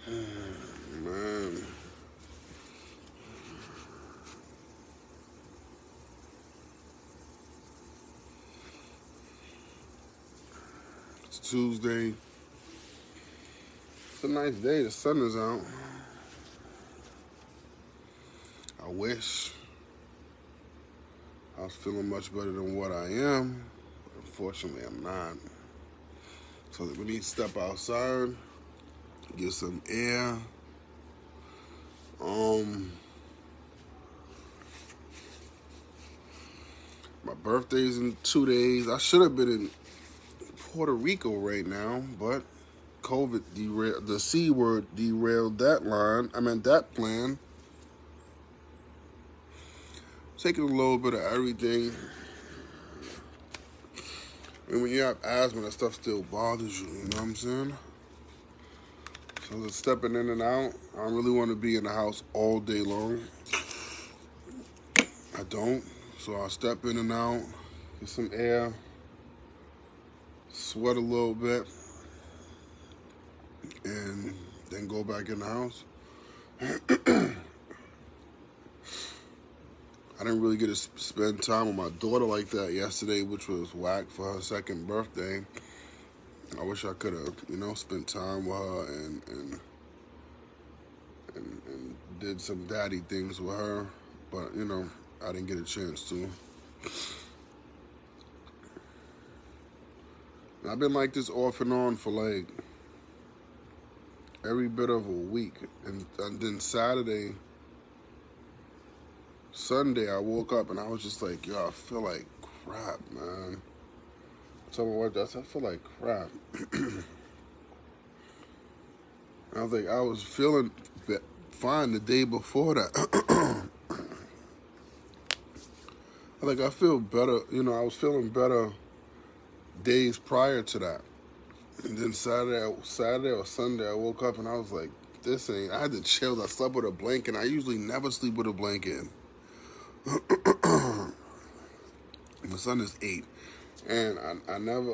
Man. It's Tuesday. It's a nice day. The sun is out. I wish I was feeling much better than what I am. Unfortunately, I'm not. So we need to step outside, get some air. Um, my birthday's in 2 days. I should have been in Puerto Rico right now, but COVID derailed, the C word derailed that line. I meant that plan. Taking a little bit of everything. And when you have asthma, that stuff still bothers you, you know what I'm saying? So just stepping in and out. I don't really want to be in the house all day long. I don't. So I'll step in and out, get some air, sweat a little bit, and then go back in the house. I didn't really get to spend time with my daughter like that yesterday, which was whack for her second birthday. I wish I could have, spent time with her and did some daddy things with her, but I didn't get a chance to. I've been like this off and on for like every bit of a week, and then Sunday, I woke up and I was just like, yo, I feel like crap, man. I told my wife, I feel like crap. I was like, I was feeling fine the day before that. I feel better, I was feeling better days prior to that. And then Saturday or Sunday, I woke up and I was like, I had to chill. I slept with a blanket. I usually never sleep with a blanket. My son is 8. And I never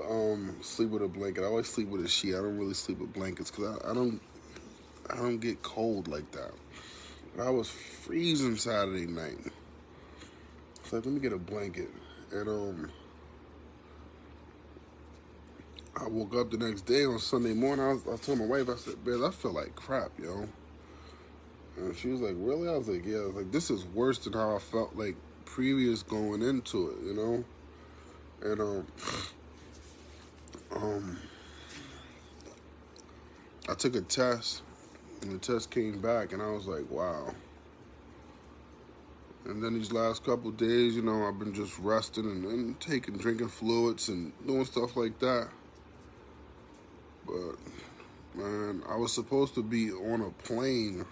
sleep with a blanket. I always sleep with a sheet. I don't really sleep with blankets because I don't get cold like that. But I was freezing Saturday night. So let me get a blanket. And I woke up the next day on Sunday morning. I told my wife, I said, "Babe, I feel like crap, yo." And she was like, "Really?" I was like, "Yeah." I was like, "This is worse than how I felt like previous going into it, And um, I took a test, and the test came back, and I was like, "Wow." And then these last couple days, I've been just resting and drinking fluids and doing stuff like that. But man, I was supposed to be on a plane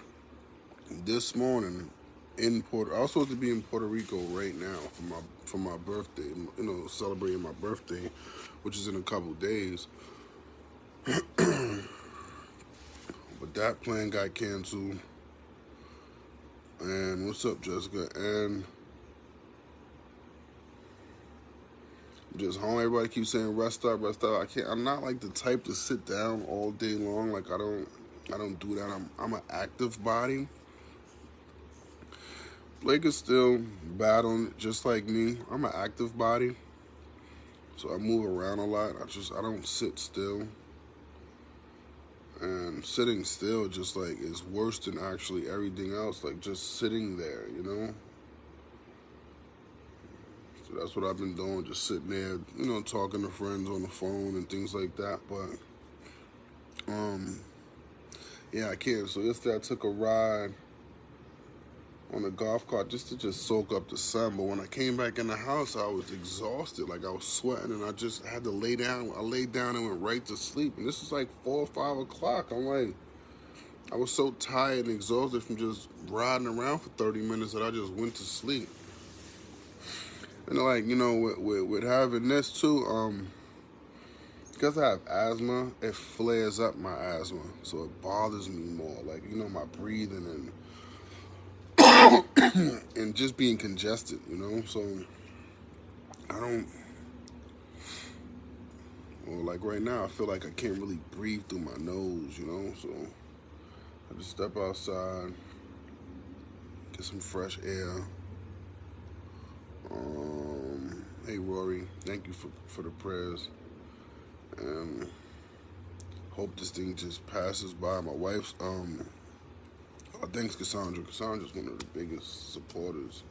this morning I was supposed to be in Puerto Rico right now for my birthday. Celebrating my birthday, which is in a couple days. But that plan got canceled. And what's up, Jessica? And just home. Everybody keeps saying rest up, rest up. I can't. I'm not like the type to sit down all day long. Like I don't do that. I'm an active body. Blake is still battling just like me. I'm an active body, so I move around a lot. I don't sit still. And sitting still just like is worse than actually everything else. Like just sitting there. So that's what I've been doing, just sitting there, talking to friends on the phone and things like that. But yeah, I can't. So yesterday I took a ride on a golf cart just to soak up the sun. But when I came back in the house, I was exhausted. Like I was sweating, and I just had to lay down. I laid down and went right to sleep. And this is like 4 or 5 o'clock. I'm like, I was so tired and exhausted from just riding around for 30 minutes that I just went to sleep. And like, with having this too, because I have asthma, it flares up my asthma. So it bothers me more. Like, my breathing and just being congested. So I don't, well, like right now, I feel like I can't really breathe through my nose. So I just step outside, get some fresh air. Hey Rory, thank you for the prayers. And hope this thing just passes by. My wife's thanks Cassandra. Cassandra's one of the biggest supporters.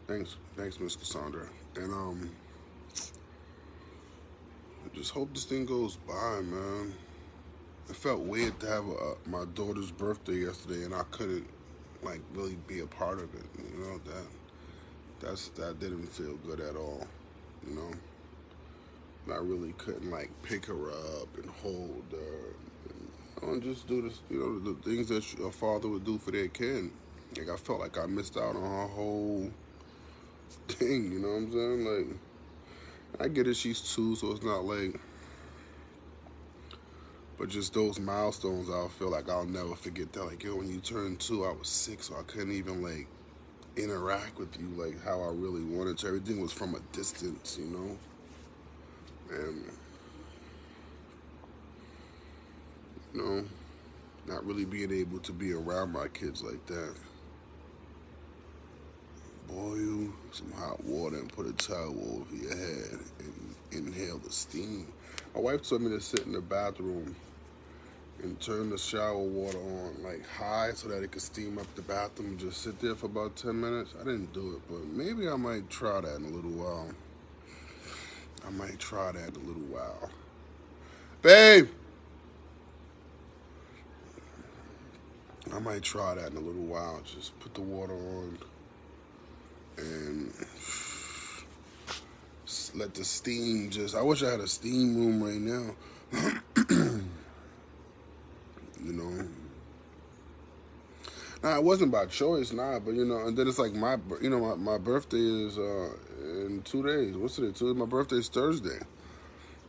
Thanks Miss Cassandra. And I just hope this thing goes by, man. It felt weird to have my daughter's birthday yesterday, and I couldn't like really be a part of it. You know that didn't feel good at all. You know, and I really couldn't like pick her up and hold her, and just do this. You know, the things that a father would do for their kid. Like I felt like I missed out on her whole thing. You know what I'm saying? Like I get it, she's 2, so it's not like. But just those milestones, I feel like I'll never forget that. Like, yo, when you turned 2, I was 6, so I couldn't even, like, interact with you, like, how I really wanted to. Everything was from a distance, you know? And, you know, not really being able to be around my kids like that. Boil some hot water and put a towel over your head and inhale the steam. My wife told me to sit in the bathroom and turn the shower water on like high so that it could steam up the bathroom and just sit there for about 10 minutes. I didn't do it, but maybe I might try that in a little while. Babe! I might try that in a little while. Just put the water on and let the steam just. I wish I had a steam room right now. You know. Nah, it wasn't by choice, but you know, and then it's like my birthday is in 2 days. What's today? My birthday's Thursday,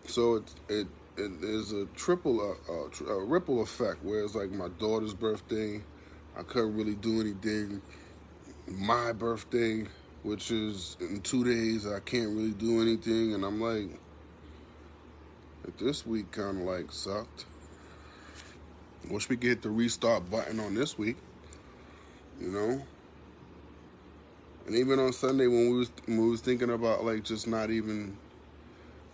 so it is a a ripple effect. Where it's like my daughter's birthday, I couldn't really do anything. My birthday, which is in 2 days, I can't really do anything, and I'm like this week kind of like sucked. Wish we could hit the restart button on this week. You know, and even on Sunday when we was thinking about like just not even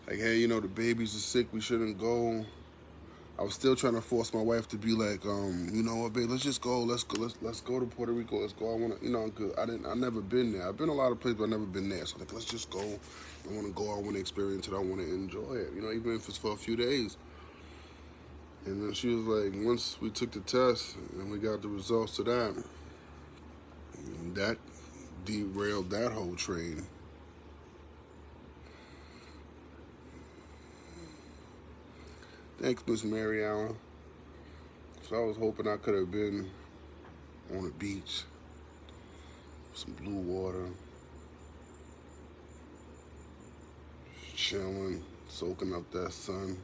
like, hey, you know, the babies are sick, we shouldn't go. I was still trying to force my wife to be like, you know what, babe, let's just go, let's go to Puerto Rico, let's go. I wanna, you know, cause I never been there. I've been a lot of places, but I've never been there. So like, let's just go. I wanna go. I wanna experience it. I wanna enjoy it. You know, even if it's for a few days. And then she was like, once we took the test and we got the results of that derailed that whole train. Thanks, Miss Mary Allen. So I was hoping I could have been on a beach, some blue water, chilling, soaking up that sun.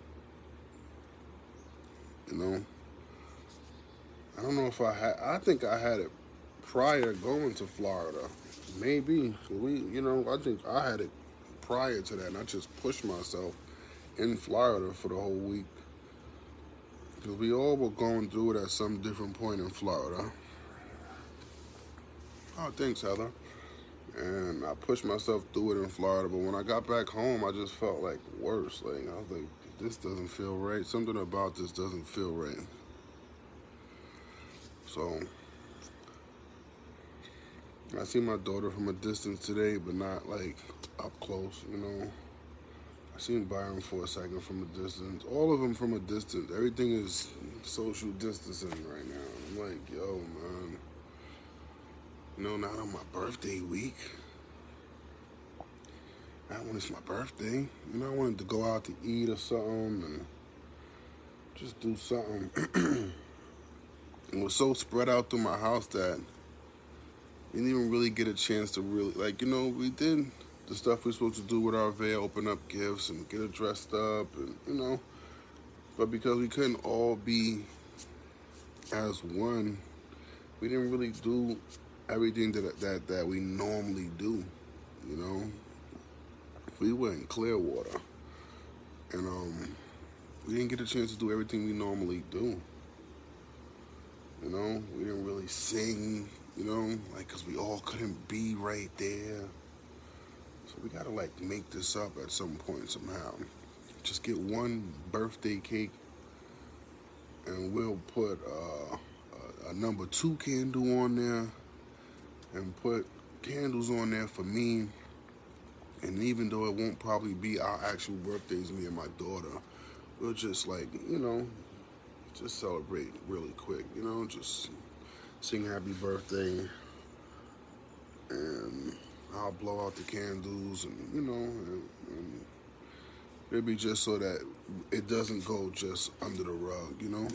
You know, I don't know if I think I had it prior going to Florida. Maybe I think I had it prior to that, and I just pushed myself in Florida for the whole week. Because we all were going through it at some different point in Florida. Oh, thanks, Heather. And I pushed myself through it in Florida, but when I got back home, I just felt like worse. Like I was like, this doesn't feel right. Something about this doesn't feel right. So I see my daughter from a distance today, but not like up close, you know. I seen Byron for a second from a distance. All of them from a distance. Everything is social distancing right now. I'm like, yo, man. You know, not on my birthday week. Not when it's my birthday. You know, I wanted to go out to eat or something and just do something. It was so spread out through my house that we didn't even really get a chance to really, like, you know, we did the stuff we're supposed to do with our veil, open up gifts and get it dressed up and, you know, but because we couldn't all be as one, we didn't really do everything that we normally do, you know. We were in Clearwater, and we didn't get a chance to do everything we normally do. You know, we didn't really sing, you know, like, because we all couldn't be right there. So we gotta like make this up at some point somehow. Just get one birthday cake, and we'll put a number 2 candle on there, and put candles on there for me. And even though it won't probably be our actual birthdays, me and my daughter, we'll just like, you know, just celebrate really quick, you know, just sing happy birthday, and I'll blow out the candles, and you know, and maybe just so that it doesn't go just under the rug, you know.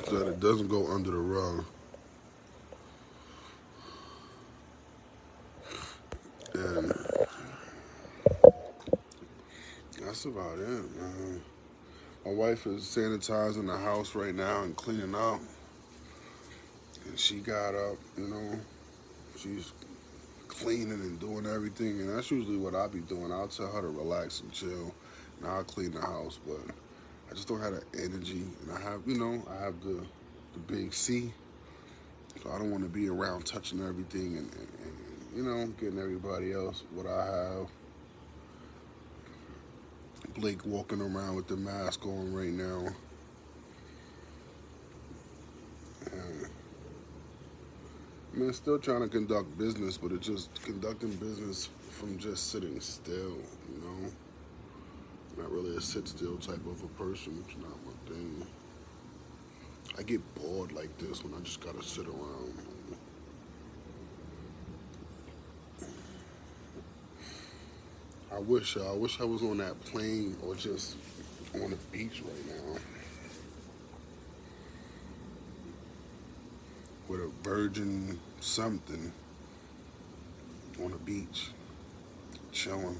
So that it doesn't go under the rug. And that's about it, man. My wife is sanitizing the house right now and cleaning up. And she got up, you know, she's cleaning and doing everything. And that's usually what I'll be doing. I'll tell her to relax and chill, and I'll clean the house. But I just don't have the energy. And I have, you know, I have the big C. So I don't want to be around touching everything and, you know, getting everybody else what I have. Blake walking around with the mask on right now. And, I mean, still trying to conduct business, but it's just conducting business from just sitting still, you know? Not really a sit still type of a person. It's not my thing. I get bored like this when I just gotta sit around. I wish I was on that plane or just on the beach right now with a virgin something on the beach, chilling.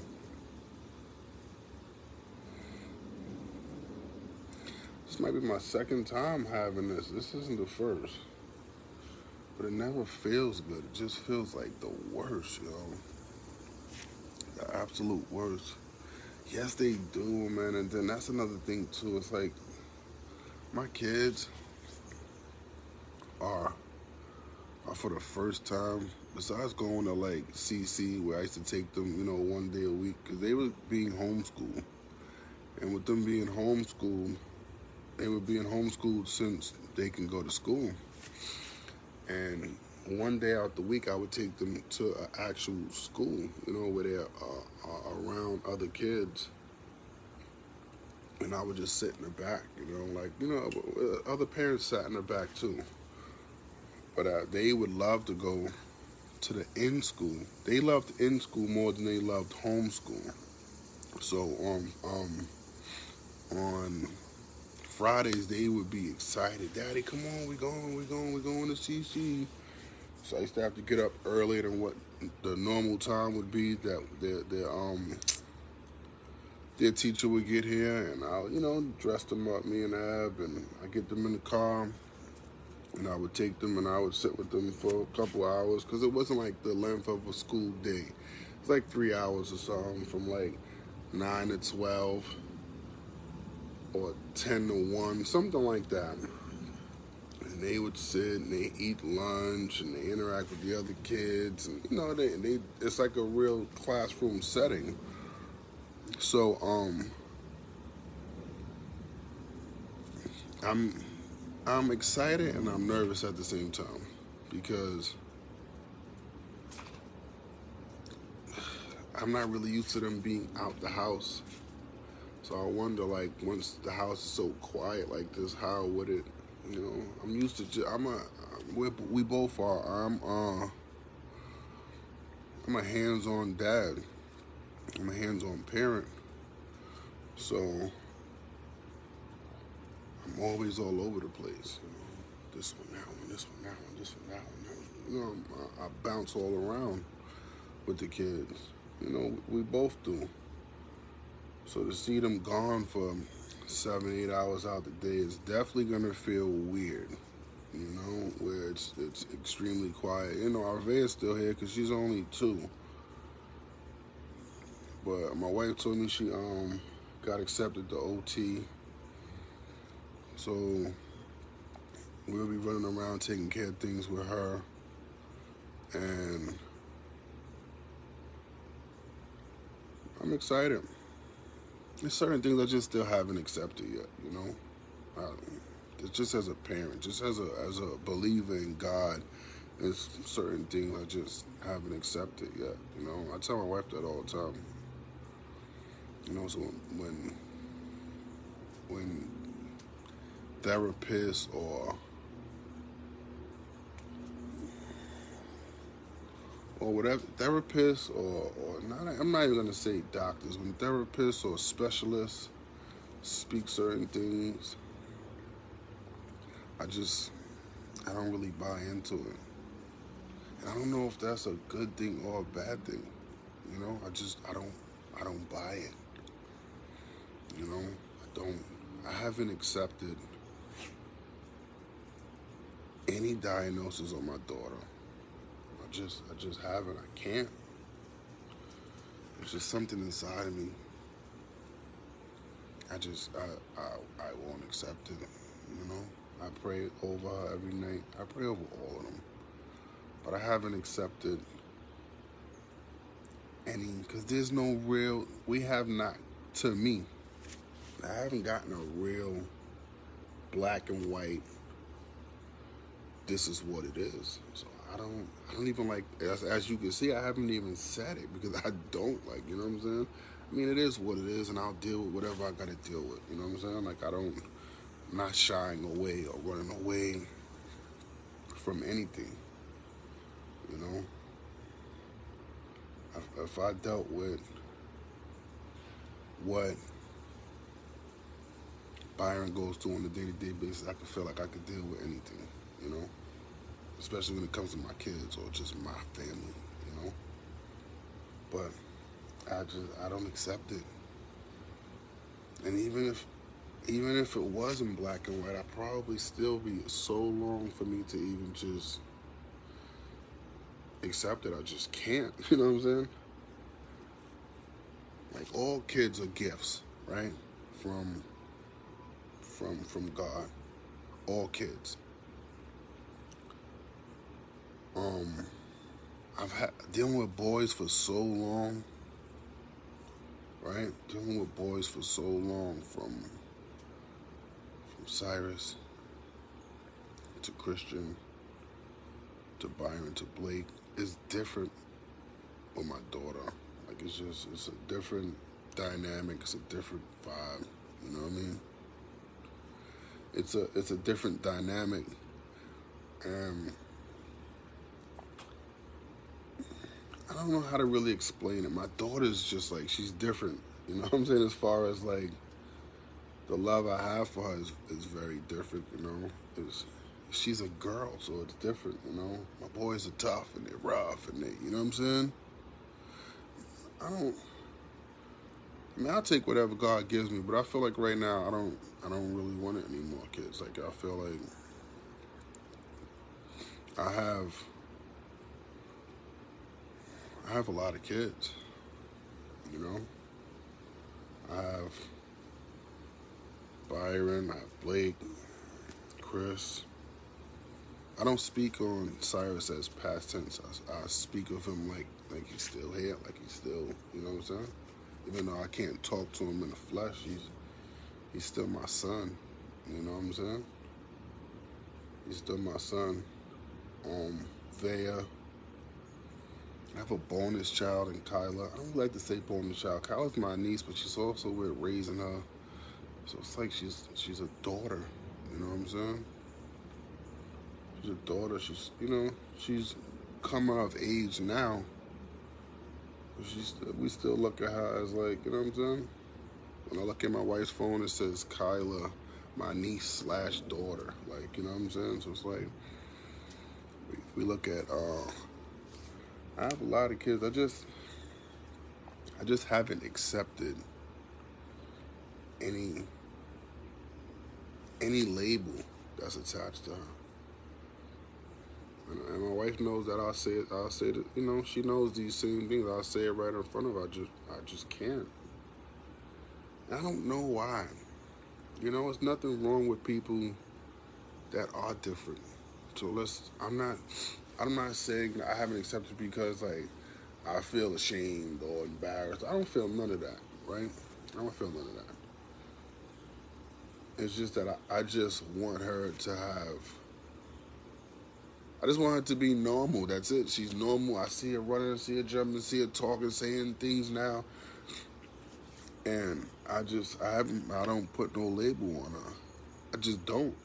This might be my second time having this. This isn't the first. But it never feels good. It just feels like the worst, yo. The absolute worst. Yes, they do, man. And then that's another thing, too. It's like, my kids are for the first time, besides going to like CC, where I used to take them, you know, 1 day a week, because they were being homeschooled. And with them being homeschooled, they were being homeschooled since they can go to school. And 1 day out the week, I would take them to an actual school, you know, where they're around other kids. And I would just sit in the back, you know, like, you know, other parents sat in the back too. But they would love to go to the in-school. They loved in-school more than they loved homeschool. So on Fridays, they would be excited. Daddy, come on, we're going to CC. So I used to have to get up earlier than what the normal time would be that their teacher would get here, and I'll, you know, dress them up, me and Ab, and I get them in the car, and I would take them and I would sit with them for a couple hours, because it wasn't like the length of a school day. It's like 3 hours or something, from like 9 to 12 or 10 to 1, something like that. And they would sit and they eat lunch and they interact with the other kids, and you know, they it's like a real classroom setting. So I'm excited and I'm nervous at the same time, because I'm not really used to them being out the house. So I wonder, like, once the house is so quiet like this, how would it, you know? I'm used to. We both are. I'm a hands-on dad. I'm a hands-on parent. So I'm always all over the place. You know, this one, that one, this one, that one, this one, that one. You know, I bounce all around with the kids. You know, we both do. So to see them gone for 7, 8 hours out the day is definitely gonna feel weird. You know, where it's extremely quiet. You know, Arvea's still here because she's only 2. But my wife told me she got accepted to OT, So we'll be running around taking care of things with her, and I'm excited. There's certain things I just still haven't accepted yet, you know. Just as a parent, just as a believer in God, there's certain things I just haven't accepted yet. You know, I tell my wife that all the time. You know, so when therapists or whatever therapists or not, I'm not even gonna say doctors. When therapists or specialists speak certain things, I just I don't really buy into it. And I don't know if that's a good thing or a bad thing. You know, I don't buy it. You know, I haven't accepted any diagnosis on my daughter. I just haven't. I can't. It's just something inside of me. I won't accept it. You know, I pray over her every night. I pray over all of them, but I haven't accepted any because there's no real. We have not. To me, I haven't gotten a real black and white. This is what it is. So I don't even like. As you can see, I haven't even said it because I don't like. You know what I'm saying? I mean, it is what it is, and I'll deal with whatever I got to deal with. You know what I'm saying? Like I'm not shying away or running away from anything. You know, if I dealt with what Byron goes through on a day-to-day basis, I could feel like I could deal with anything. You know, especially when it comes to my kids or just my family. You know, but I don't accept it. And even if it was in black and white, I'd probably still be so long for me to even just accept it. I just can't. You know what I'm saying? Like all kids are gifts, right? From from God. All kids. Um, I've had dealing with boys for so long, right? Dealing with boys for so long, from Cyrus to Christian to Byron to Blake, is different with my daughter. Like it's a different dynamic. It's a different vibe. You know what I mean? It's a different dynamic, and I don't know how to really explain it. My daughter's just like she's different. You know what I'm saying? As far as like the love I have for her is very different. You know, she's a girl, so it's different. You know, my boys are tough and they're rough and you know what I'm saying? I don't. I mean, I'll take whatever God gives me, but I feel like right now I don't really want it anymore, kids. Like I feel like I have I have a lot of kids. You know, I have Byron, I have Blake, Chris. I don't speak on Cyrus as past tense. I speak of him like he's still here, like he's still, you know what I'm saying? Even though I can't talk to him in the flesh, he's still my son. You know what I'm saying? He's still my son. Vea. I have a bonus child in Kyla. I don't like to say bonus child. Kyla's my niece, but she's also with raising her. So it's like she's a daughter. You know what I'm saying? She's a daughter. She's coming of age now. But we still look at her as like, you know what I'm saying? When I look at my wife's phone, it says Kyla, my niece slash daughter. Like, you know what I'm saying? So it's like we look at. I have a lot of kids. I just haven't accepted any label that's attached to her. And my wife knows that I'll say that, you know, she knows these same things. I'll say it right in front of her. I just can't. I don't know why. You know, there's nothing wrong with people that are different. So I'm not saying I haven't accepted because like I feel ashamed or embarrassed. I don't feel none of that, right? I don't feel none of that. It's just that I just want her to have. I just want her to be normal. That's it. She's normal. I see her running, I see her jumping, see her talking, saying things now, and I don't put no label on her. I just don't.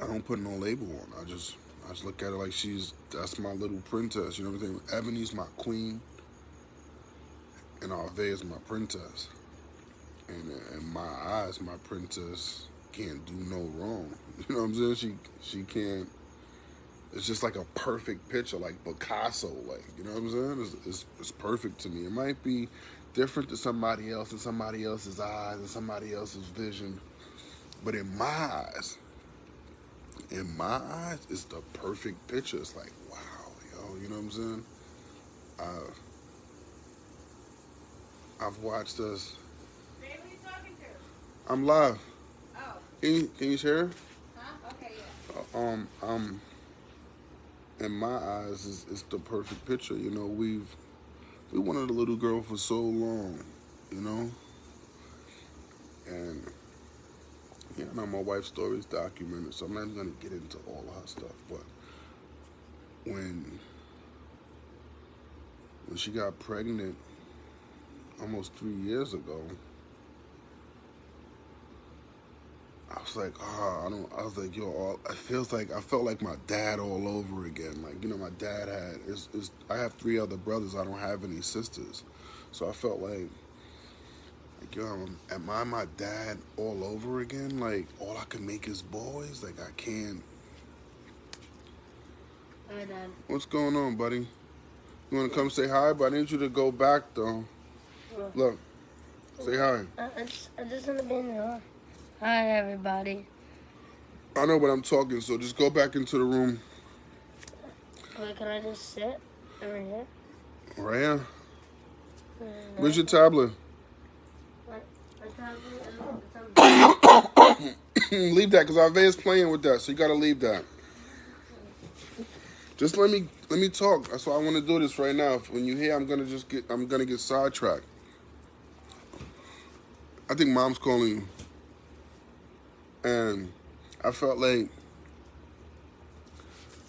I don't put no label on her. I just look at her like that's my little princess. You know what I'm saying? Ebony's my queen, and Arve is my princess. And in my eyes, my princess can't do no wrong. You know what I'm saying? She can't. It's just like a perfect picture, like Picasso. Like you know what I'm saying? It's perfect to me. It might be different to somebody else, in somebody else's eyes, and somebody else's vision, but in my eyes, it's the perfect picture. It's like wow, yo. You know what I'm saying? Uh, I've watched us. Babe, who are you talking to? I'm live. Oh. Can you share? Huh? Okay, yeah. In my eyes, it's the perfect picture. You know, we wanted a little girl for so long, you know, and yeah, now my wife's story is documented, so I'm not even gonna get into all of her stuff. But when when she got pregnant almost 3 years ago, I was like, ah, I don't. I was like, yo, it feels like I felt like my dad all over again. Like you know, my dad had. I have three other brothers. I don't have any sisters, so I felt like yo, am I my dad all over again? Like all I can make is boys. Like I can't. Hi, Dad. What's going on, buddy? You want to come say hi? But I need you to go back though. Look, say hi. I just want to be in the Hi, everybody. I know, but I'm talking, so just go back into the room. Wait, can I just sit over here? Right here. Where's your tablet? Leave that, cause Ave's playing with that, so you gotta leave that. Just let me talk. That's why I want to do this right now. When you hear, I'm gonna get sidetracked. I think mom's calling you, and I felt like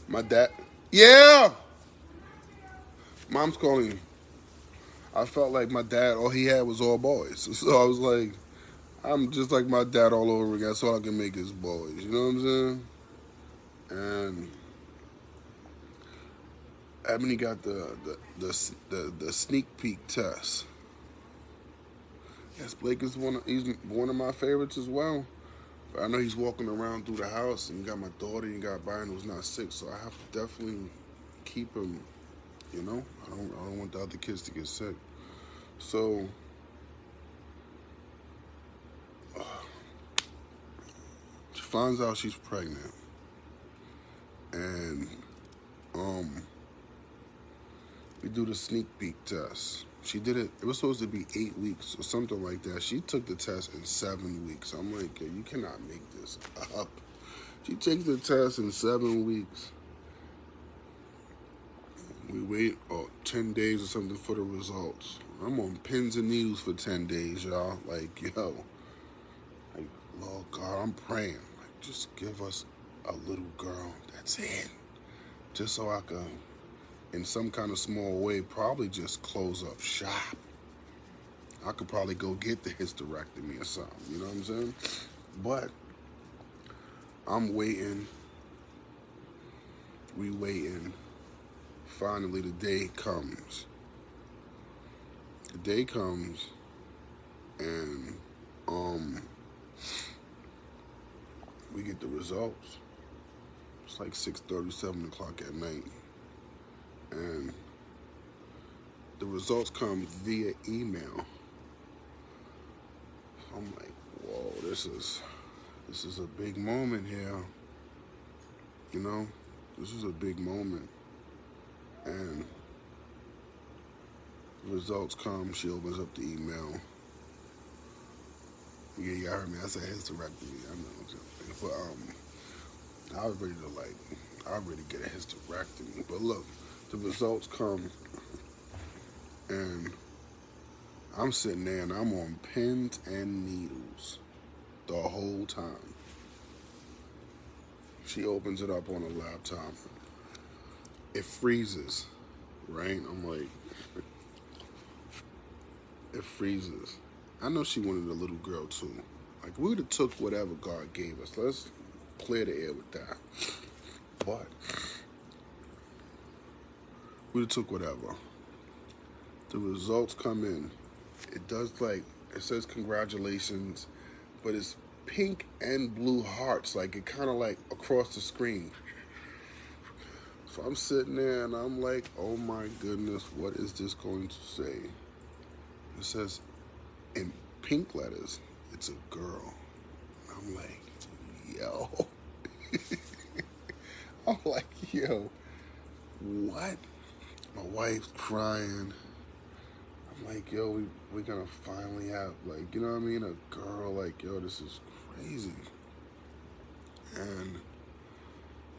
my dad. Yeah, mom's calling you. I felt like my dad. All he had was all boys, so I was like, I'm just like my dad all over again. So all I can make is boys. You know what I'm saying? And Ebony got the sneak peek test. Yes, Blake is he's one of my favorites as well. But I know he's walking around through the house, and you got my daughter, and you got Byron who's not sick, so I have to definitely keep him. You know, I don't want the other kids to get sick. So she finds out she's pregnant, and um, we do the sneak peek test. She did it. It was supposed to be 8 weeks or something like that. She took the test in 7 weeks. I'm like, yeah, you cannot make this up. She takes the test in 7 weeks. We wait 10 days or something for the results. I'm on pins and needles for 10 days, y'all. Like, yo, like, Lord God, I'm praying. Like, just give us a little girl. That's it. Just so I can, in some kind of small way, probably just close up shop. I could probably go get the hysterectomy or something. You know what I'm saying? But I'm waiting. We waiting. Finally, the day comes. The day comes, and we get the results. It's like 6:30, 7 o'clock at night, and the results come via email. I'm like, whoa, this is a big moment here. You know, this is a big moment, and the results come. She opens up the email. Yeah, you heard me. I said hysterectomy. I know what you're saying. But I was ready to I really get a hysterectomy. But look, the results come, and I'm sitting there and I'm on pins and needles the whole time. She opens it up on a laptop. It freezes, right? I'm like, it freezes. I know she wanted a little girl too. Like, we would have took whatever God gave us. Let's clear the air with that. But we would have took whatever. The results come in. It does it says congratulations, but it's pink and blue hearts. Like, it kind of like across the screen. So I'm sitting there and I'm like, oh my goodness, what is this going to say? It says in pink letters, it's a girl. I'm like, yo. I'm like, yo, what? My wife's crying. I'm like, yo, we're gonna finally have, like, you know what I mean? A girl, like, yo, this is crazy. And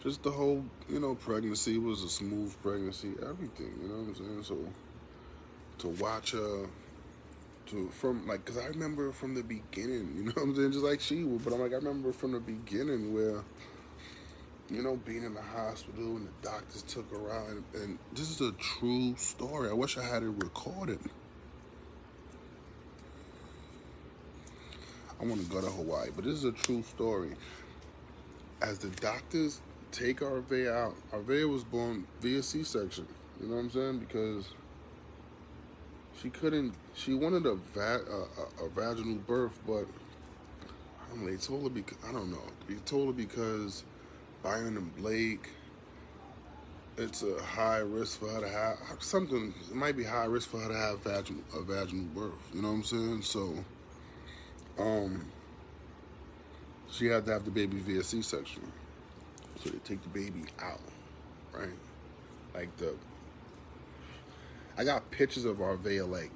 just the whole, pregnancy was a smooth pregnancy, everything, you know what I'm saying? So to watch her, because I remember from the beginning, you know what I'm saying? Just like she would, but I'm like, I remember from the beginning where, being in the hospital and the doctors took her out, and this is a true story. I wish I had it recorded. I want to go to Hawaii, but this is a true story. As the doctors take Arvea out, Arvea was born via C-section. You know what I'm saying? Because she wanted a vaginal birth, but I don't know, they told her because, I don't know. They told her because Byron and Blake, it's a high risk for her to have something. It might be high risk for her to have a vaginal birth. You know what I'm saying? So, she had to have the baby via C-section. So they take the baby out, right? Like I got pictures of Arvea. Like,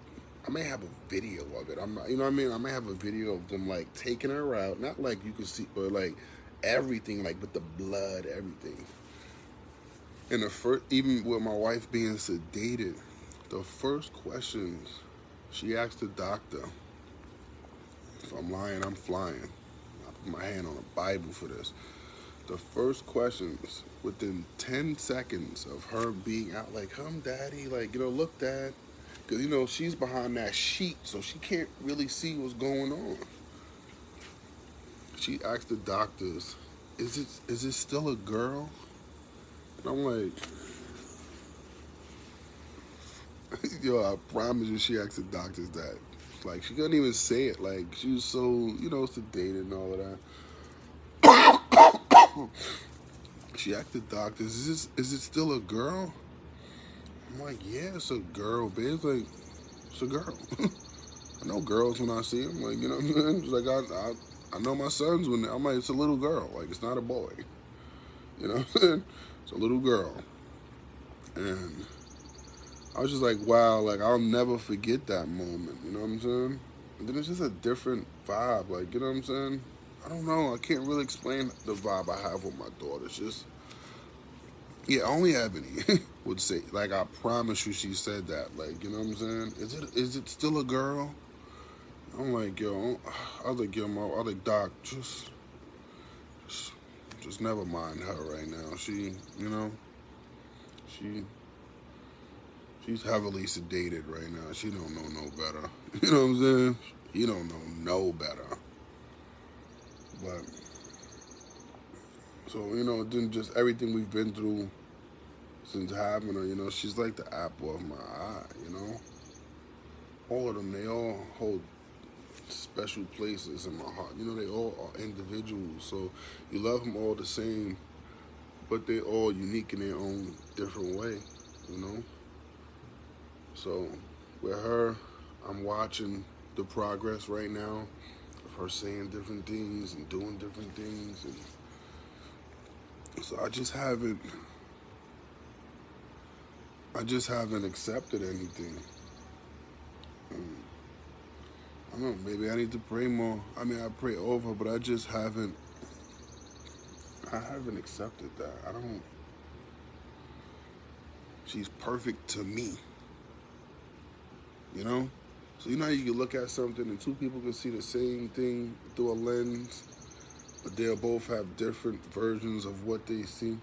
I may have a video of it. I'm not, you know what I mean? I may have a video of them like taking her out. Not like you could see, but like everything, like with the blood, everything. And the first, even with my wife being sedated, the first questions she asked the doctor, if I'm lying, I'm flying. I put my hand on a Bible for this. The first questions, within 10 seconds of her being out, like, come, daddy, like, look, dad. Because, she's behind that sheet, so she can't really see what's going on. She asked the doctors, is it still a girl? And I'm like, yo, I promise you, she asked the doctors that. Like, she couldn't even say it. Like, she was so, sedated and all of that. She asked the doctors, is it still a girl? I'm like, yeah, it's a girl, bitch. Like, it's a girl. I know girls when I see them. Like, you know what I'm saying? It's like, I know my sons when I'm like, it's a little girl. Like, it's not a boy. You know what I'm saying? It's a little girl. And I was just like, wow, like, I'll never forget that moment. You know what I'm saying? And then it's just a different vibe. Like, you know what I'm saying? I don't know. I can't really explain the vibe I have with my daughter. It's just, yeah, only Ebony would say, like, I promise you she said that. Like, you know what I'm saying? Is it still a girl? I'm like, yo, I was like, yo, I was like, doc, just never mind her right now. She, she, she's heavily sedated right now. She don't know no better. You know what I'm saying? You don't know no better. But, so, then just everything we've been through since having her, she's like the apple of my eye. All of them, they all hold special places in my heart. They all are individuals, so you love them all the same, but they're all unique in their own different way. So with her, I'm watching the progress right now of her saying different things and doing different things, and so I just haven't accepted anything. I don't know, maybe I need to pray more. I mean, I pray over, but I just I haven't accepted that. I don't, she's perfect to me, you know? So you know how you can look at something and two people can see the same thing through a lens, but they'll both have different versions of what they see.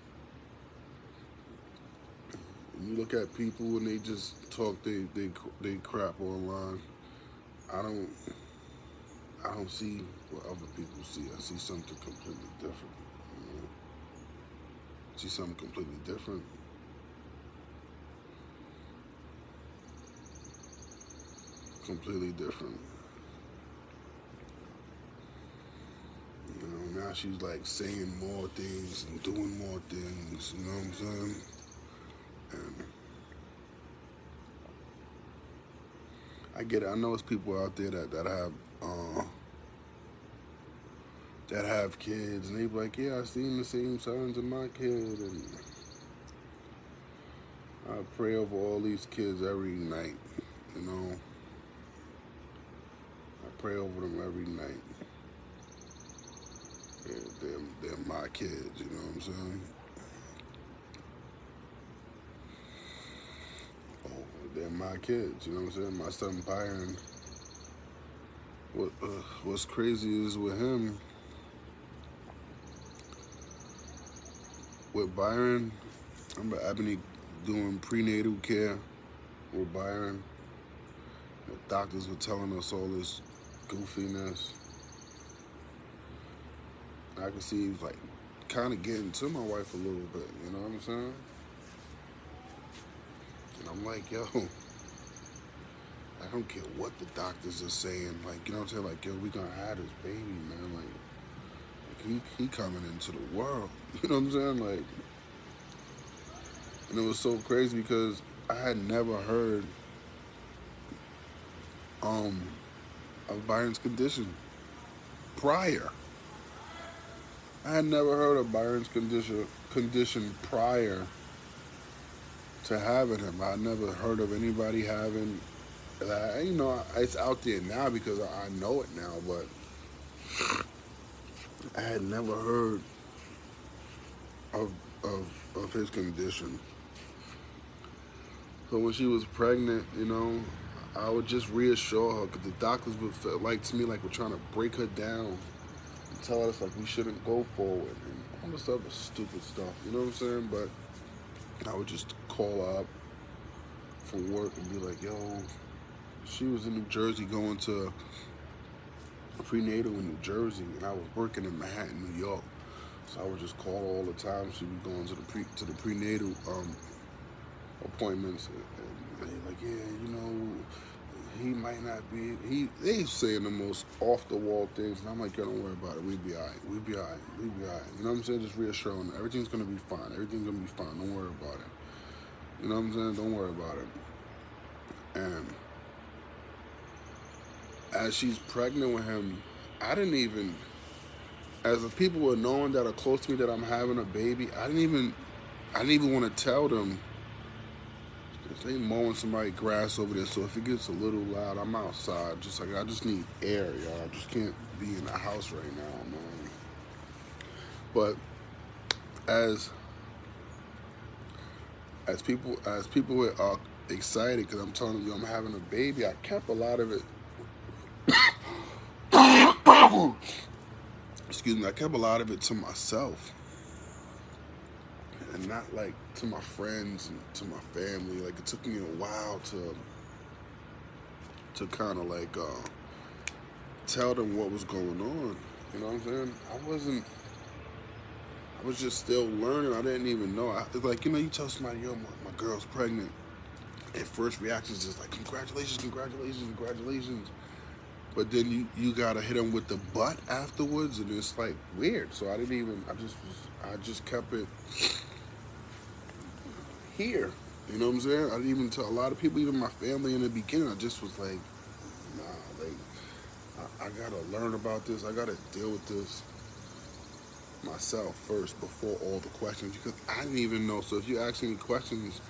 And you look at people and they just talk they crap online. I don't I don't see what other people see. I see something completely different. You know? I see something completely different. Completely different. You know, now she's like saying more things and doing more things, you know what I'm saying? And I get it. I know it's people out there that have kids and they be like, yeah, I seen the same signs in my kid, and I pray over all these kids every night, you know. I pray over them every night. They're my kids, you know what I'm saying? Oh, they're my kids, you know what I'm saying? My son Byron, what's crazy is with Byron, I remember Ebony doing prenatal care with Byron. The doctors were telling us all this goofiness. I could see he was like kind of getting to my wife a little bit, you know what I'm saying? And I'm like, yo, I don't care what the doctors are saying. Like, you know what I'm saying? Like, yo, we gonna have this baby, man. Like he coming into the world. You know what I'm saying? Like, and it was so crazy because I had never heard of Byron's condition prior. I had never heard of Byron's condition prior to having him. I never heard of anybody having that. You know, it's out there now because I know it now, but I had never heard of of his condition. So when she was pregnant, you know, I would just reassure her because the doctors would feel like to me like we're trying to break her down and tell us like we shouldn't go forward and all this other stupid stuff. You know what I'm saying? But I would just call her up from work and be like, yo, she was in New Jersey going to a prenatal in New Jersey, and I was working in Manhattan, New York. So I would just call her all the time. She'd be going to the prenatal appointments, and they're like, yeah, you know, he might not be. They saying the most off the wall things, and I'm like, yo, don't worry about it. We'll be alright. We'll be alright. We'll be alright. You know what I'm saying? Just reassuring her. Everything's gonna be fine. Everything's gonna be fine. Don't worry about it. You know what I'm saying? Don't worry about it. And as she's pregnant with him, I didn't even, as the people were knowing that are close to me that I'm having a baby, I didn't even want to tell them. They mowing somebody's grass over there, so if it gets a little loud, I'm outside. Just like I just need air, y'all. I just can't be in the house right now, man. But as people were excited because I'm telling you I'm having a baby, I kept a lot of it. Excuse me, I kept a lot of it to myself, and not like to my friends and to my family. Like it took me a while to kind of like tell them what was going on. You know what I'm saying? I was just still learning. I didn't even know. It's like, you know, you tell somebody, yo, my girl's pregnant. At first reaction is just like, congratulations, congratulations, congratulations. But then you gotta hit them with the butt afterwards, and it's like weird. So I didn't even. I just kept it here. You know what I'm saying? I didn't even tell a lot of people, even my family in the beginning. I just was like, nah, like I gotta learn about this. I gotta deal with this myself first before all the questions, because I didn't even know. So if you ask me questions,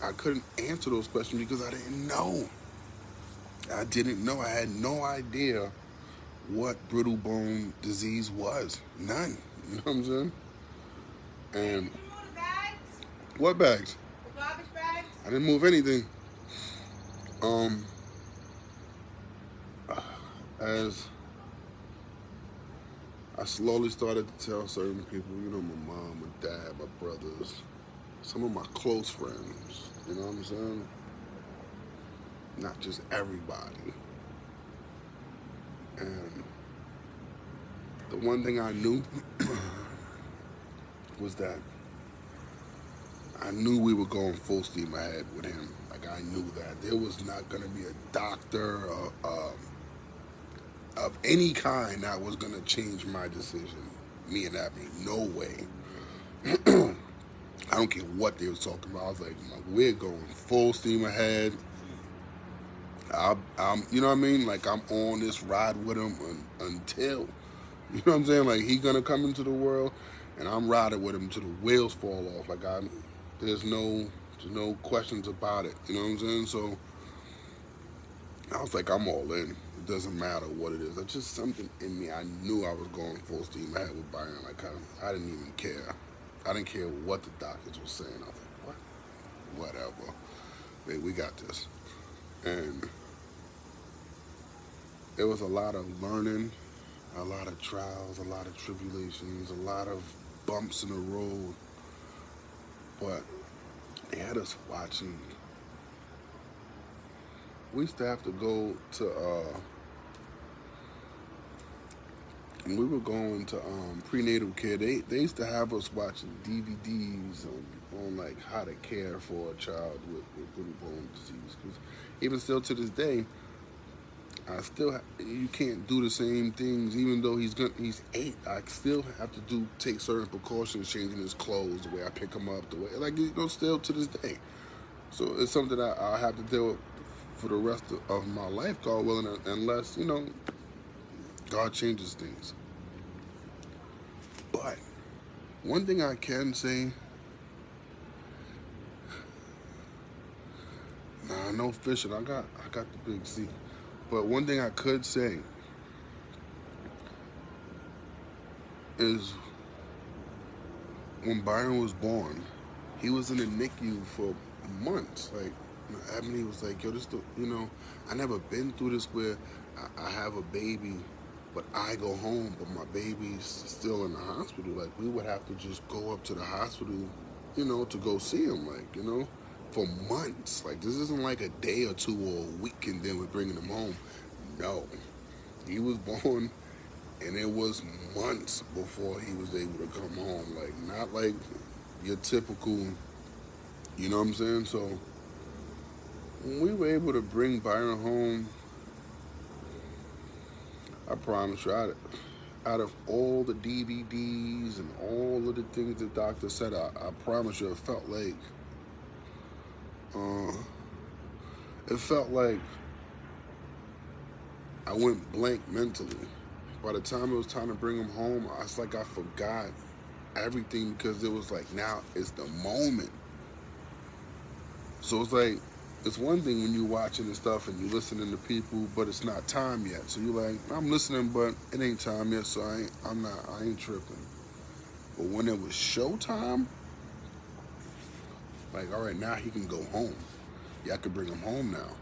I couldn't answer those questions because I didn't know. I didn't know. I had no idea what brittle bone disease was. None. You know what I'm saying? And what bags? The garbage bags. I didn't move anything. Um, as I slowly started to tell certain people, you know, my mom, my dad, my brothers, some of my close friends, you know what I'm saying? Not just everybody. And the one thing I knew was that I knew we were going full steam ahead with him. Like, I knew that. There was not going to be a doctor of any kind that was going to change my decision. Me and Abby, no way. I don't care what they was talking about. I was like, we're going full steam ahead. You know what I mean? Like, I'm on this ride with him until, you know what I'm saying? Like, he gonna come into the world, and I'm riding with him until the wheels fall off. Like, there's no questions about it. You know what I'm saying? So I was like, I'm all in. It doesn't matter what it is. It's just something in me. I knew I was going full steam ahead with Byron. Like, I didn't even care. I didn't care what the doctors were saying. I was like, what? Whatever. Babe, we got this. And it was a lot of learning, a lot of trials, a lot of tribulations, a lot of bumps in the road. But they had us watching. We used to have to go to, when we were going to prenatal care, they used to have us watching DVDs on like how to care for a child with brittle bone disease. Because even still to this day, you can't do the same things. Even though he's 8, I still have to take certain precautions, changing his clothes, the way I pick him up, the way, like, you know, still to this day. So it's something that I have to deal with for the rest of my life, God willing, unless, you know, God changes things. But one thing I can say, nah, no fishing. I got the big C. But one thing I could say is when Byron was born, he was in the NICU for months. Like, Ebony was like, yo, I never been through this where I have a baby, but I go home, but my baby's still in the hospital. Like, we would have to just go up to the hospital, you know, to go see him, like, you know, for months. Like, this isn't like a day or two or a week and then we're bringing him home. No. He was born, and it was months before he was able to come home. Like, not like your typical, you know what I'm saying? So when we were able to bring Byron home, I promise you, out of all the DVDs and all of the things the doctor said, I promise you, uh, it felt like I went blank mentally. By the time it was time to bring him home, it's like I forgot everything because it was like, now it's the moment. So it's like, it's one thing when you're watching and stuff and you're listening to people, but it's not time yet. So you're like, I'm listening, but it ain't time yet, so I ain't tripping. But when it was showtime, like, all right, now he can go home. Yeah, I could bring him home now.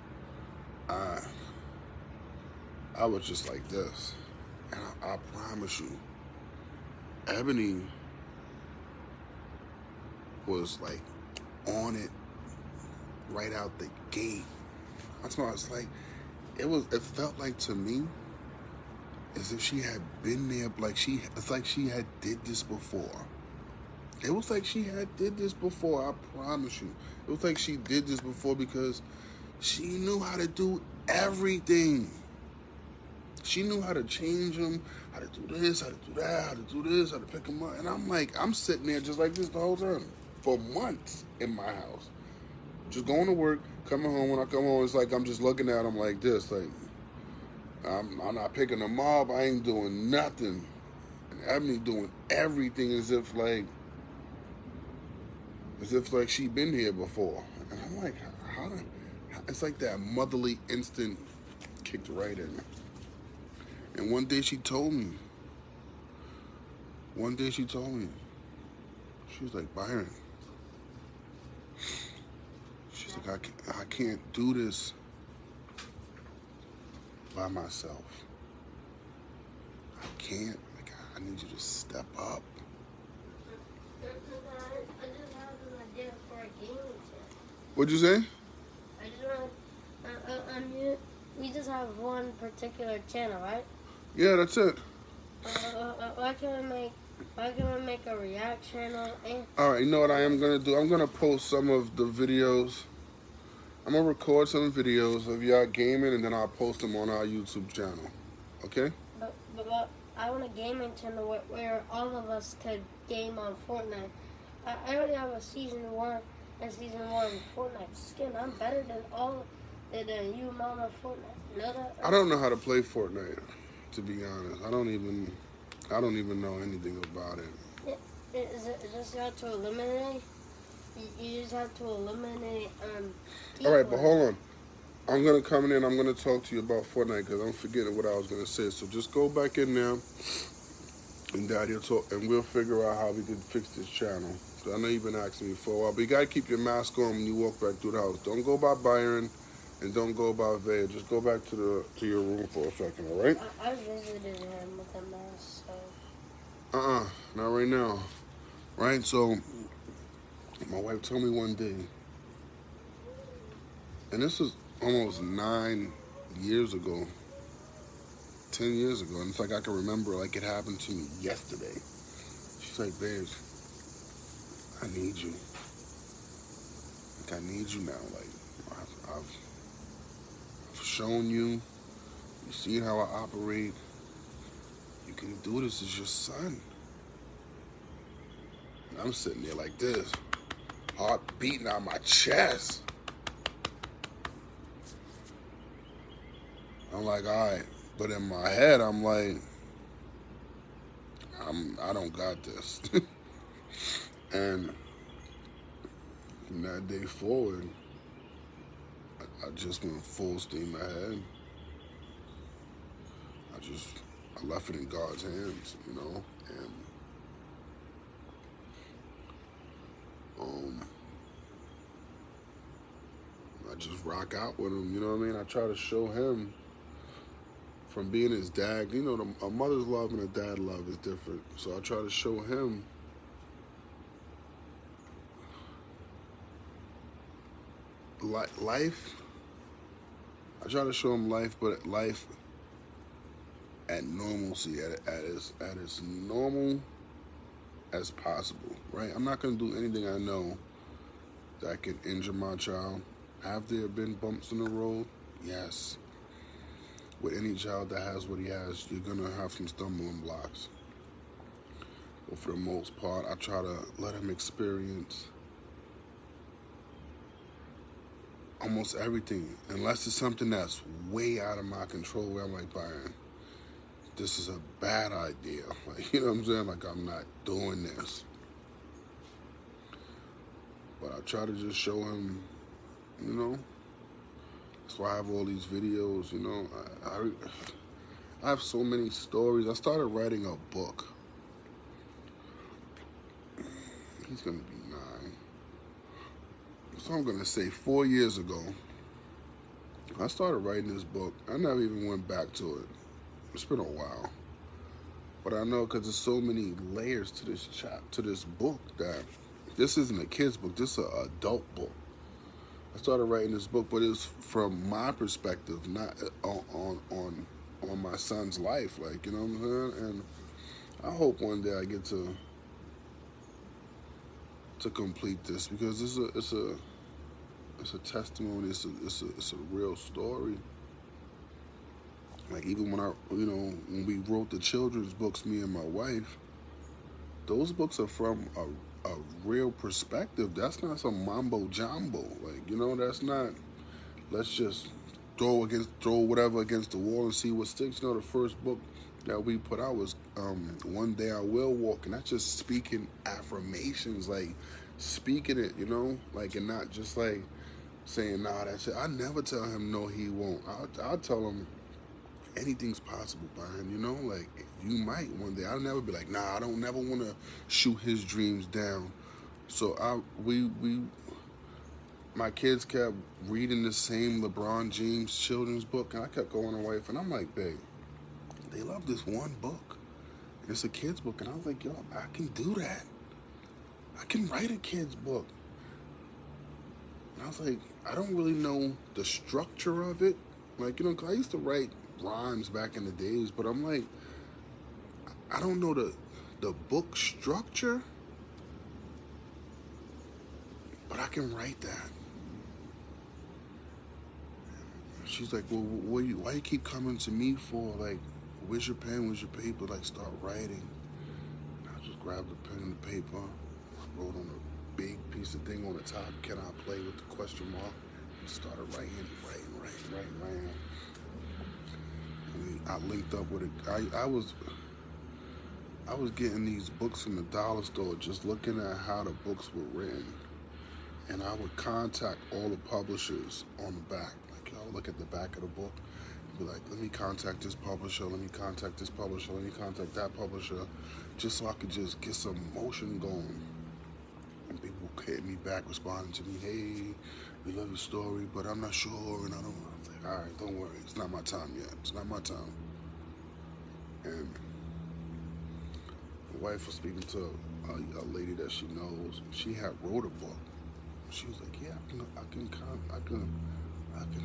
I was just like this. And I promise you, Ebony was like on it right out the gate. That's why it's like, it felt like to me as if she had been there, it's like she had did this before. It was like she had did this before, I promise you. It was like she did this before because she knew how to do everything. She knew how to change him, how to do this, how to do that, how to do this, how to pick him up. And I'm like, I'm sitting there just like this the whole time for months in my house. Just going to work, coming home. When I come home, it's like I'm just looking at him like this. Like, I'm not picking him up. I ain't doing nothing. And Ebony doing everything as if like she been here before. And I'm like, it's like that motherly instinct kicked right in. And one day she told me. She was like, Byron. She's like, I can't do this by myself. I can't. Like, I need you to step up. I just have an idea for a gaming channel. What'd you say? I just want. We just have one particular channel, right? Yeah, that's it. Why can we make a react channel? All right, you know what I am gonna do? I'm gonna post some of the videos. I'm gonna record some videos of y'all gaming, and then I'll post them on our YouTube channel. Okay? But I want a gaming channel where all of us could game on Fortnite. I already have a season 1 Fortnite skin. I'm better than you, Mama, Fortnite. You know that? I don't know how to play Fortnite, to be honest. I don't even know anything about it. Is it just have to eliminate? You just have to eliminate. All right, but hold on. I'm gonna come in and I'm gonna talk to you about Fortnite because I'm forgetting what I was gonna say. So just go back in there, and Daddy'll talk, and we'll figure out how we can fix this channel. So I know you've been asking me for a while, but you gotta keep your mask on when you walk back through the house. Don't go by Byron, and don't go by Vay. Just go back to your room for a second, all right? I visited him with a mask, so. Not right now. Right? So my wife told me one day, and this was almost 9 years ago, 10 years ago, and it's like I can remember like it happened to me yesterday. She's like, babes, I need you. Like, I need you now. Like, I've shown you. You see how I operate. You can do this as your son. And I'm sitting there like this, heart beating out my chest. I'm like, all right. But in my head, I'm like, I don't got this. And from that day forward, I just went full steam ahead. I left it in God's hands, you know, and I just rock out with him, you know what I mean? I try to show him from being his dad, you know, a mother's love and a dad love is different. So I try to show him life. I try to show him life, but life at normalcy, at as normal as possible, right? I'm not gonna do anything I know that can injure my child. Have there been bumps in the road? Yes. With any child that has what he has, you're gonna have some stumbling blocks. But for the most part, I try to let him experience almost everything, unless it's something that's way out of my control, where I'm like, Byron, this is a bad idea. Like, you know what I'm saying? Like, I'm not doing this. But I try to just show him, you know. That's why I have all these videos, you know. I have so many stories. I started writing a book. He's going to be 9. So I'm going to say 4 years ago, I started writing this book. I never even went back to it. It's been a while. But I know because there's so many layers to this book that this isn't a kid's book. This is an adult book. I started writing this book, but it's from my perspective, not on my son's life. Like, you know what I'm saying? And I hope one day I get to complete this, because it's a testimony. It's a real story. Like, even when we wrote the children's books, me and my wife, those books are from a real perspective. That's not some mambo jumbo. Like, you know, that's not, let's just throw whatever against the wall and see what sticks. You know, the first book that we put out was One Day I Will Walk, and that's just speaking affirmations, like speaking it, you know, like, and not just like saying, nah, that's it. I never tell him no, he won't. I'll tell him anything's possible, Brian. You know, like you might one day. I'll never be like, nah, I don't never want to shoot his dreams down. So we my kids kept reading the same LeBron James children's book, and I kept going away, and I'm like, babe, they love this one book. And it's a kid's book, and I was like, yo, I can do that. I can write a kid's book. And I was like, I don't really know the structure of it. Like, you know, 'cause I used to write rhymes back in the days, but I'm like, I don't know the book structure, but I can write that. She's like, well, why you keep coming to me for? Like, where's your pen? Where's your paper? Like, start writing. And I just grabbed the pen and the paper. I wrote on a big piece of thing on the top. Can I play with the question mark? And started writing. And I linked up with it. I was getting these books from the dollar store, just looking at how the books were written, and I would contact all the publishers on the back. Like, I would look at the back of the book and be like, let me contact this publisher, let me contact this publisher, let me contact that publisher, just so I could just get some motion going. And people hit me back, responding to me, hey, we love your story, but I'm not sure, and I was like, all right, don't worry, it's not my time yet. It's not my time. And my wife was speaking to a lady that she knows. She had wrote a book. She was like, yeah, I can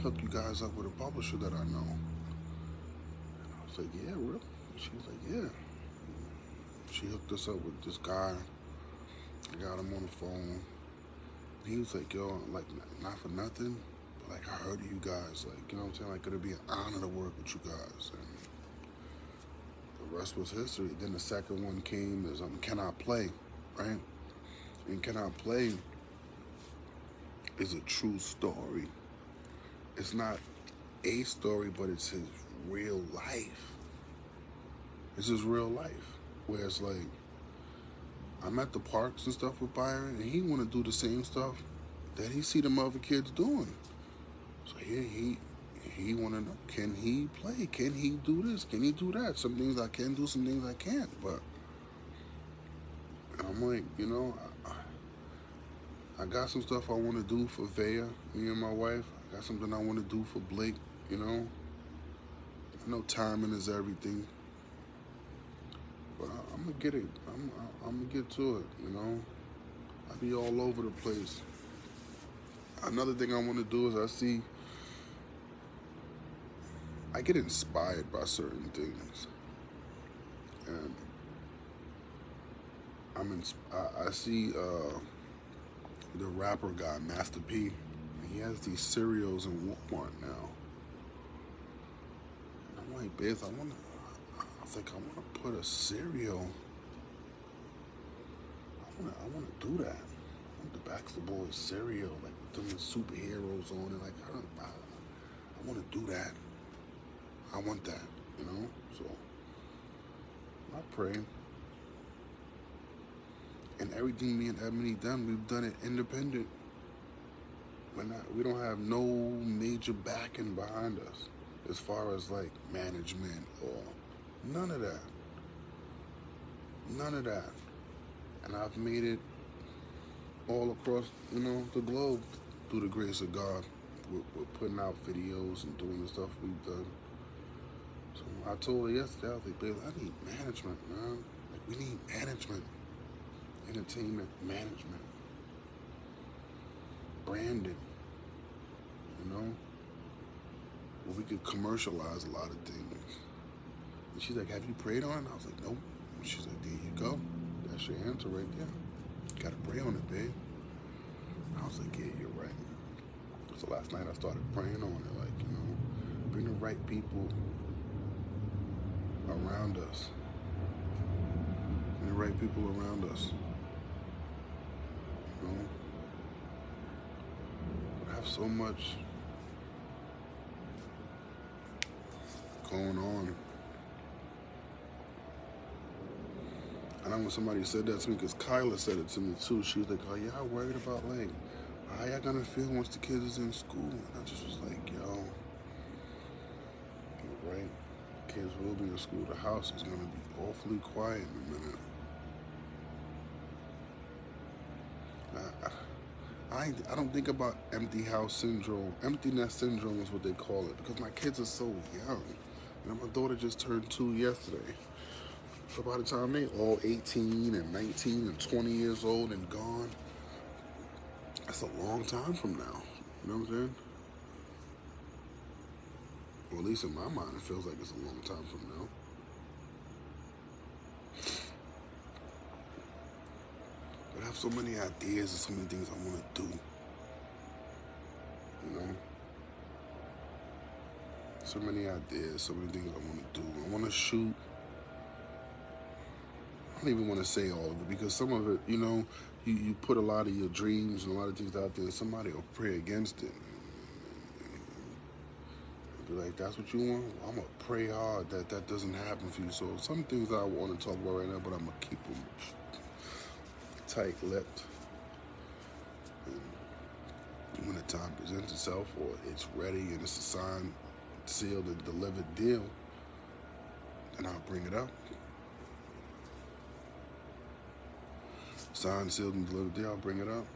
hook you guys up with a publisher that I know. And I was like, yeah, really? She was like, yeah. She hooked us up with this guy. I got him on the phone. He was like, yo, like, not for nothing, but like, I heard of you guys. Like, you know what I'm saying? Like, it'll be an honor to work with you guys. And the rest was history. Then the second one came is Can I Play, right? And Can I Play is a true story. It's not a story, but it's his real life. It's his real life. Where it's like, I'm at the parks and stuff with Byron, and he want to do the same stuff that he see them other kids doing. So he want to know, can he play? Can he do this? Can he do that? Some things I can do, some things I can't. But I'm like, you know, I got some stuff I want to do for Vea, me and my wife. I got something I want to do for Blake, you know. I know timing is everything. But I'm going to get it. I'm going to get to it, you know. I be all over the place. Another thing I want to do is I get inspired by certain things. And I see the rapper guy, Master P. He has these cereals in Walmart now. And I'm like, Biz, I want to put a cereal. I want to do that. I want the Baxter Boys cereal, like with them superheroes on it. Like, I want to do that. I want that, you know? So, I pray. And everything me and Ebony done, we've done it independent. We don't have no major backing behind us as far as like management or none of that. None of that. And I've made it all across, you know, the globe through the grace of God. We're putting out videos and doing the stuff we've done. So I told her yesterday, I was like, babe, I need management, man. Like, we need management. Entertainment management. Branding. You know? Where we could commercialize a lot of things. And she's like, have you prayed on it? And I was like, nope. And she's like, there you go. That's your answer right there. You gotta pray on it, babe. I was like, yeah, you're right. So last night I started praying on it, like, you know, bring the right people around us. Bring the right people around us. You know? I have so much going on. And I know when somebody said that to me, because Kyla said it to me too. She was like, oh, y'all worried about like how y'all gonna feel once the kids is in school? And I just was like, yo, you're right. Kids will be in school. The house is gonna be awfully quiet in a minute. I don't think about empty house syndrome. Empty nest syndrome is what they call it because my kids are so young. You know, my daughter just turned 2 yesterday. So by the time they all 18 and 19 and 20 years old and gone, that's a long time from now. You know what I'm saying? Well, at least in my mind, it feels like it's a long time from now. But I have so many ideas and so many things I want to do. You know? So many ideas, so many things I want to do. I want to shoot. I don't even want to say all of it because some of it, you know, you put a lot of your dreams and a lot of things out there and somebody will pray against it. Be like, that's what you want? Well, I'm going to pray hard that that doesn't happen for you. So some things I want to talk about right now, but I'm going to keep them tight-lipped. And when the time presents itself or it's ready and it's a signed, sealed, and delivered deal, then I'll bring it up. Signed, sealed, and delivered deal, I'll bring it up.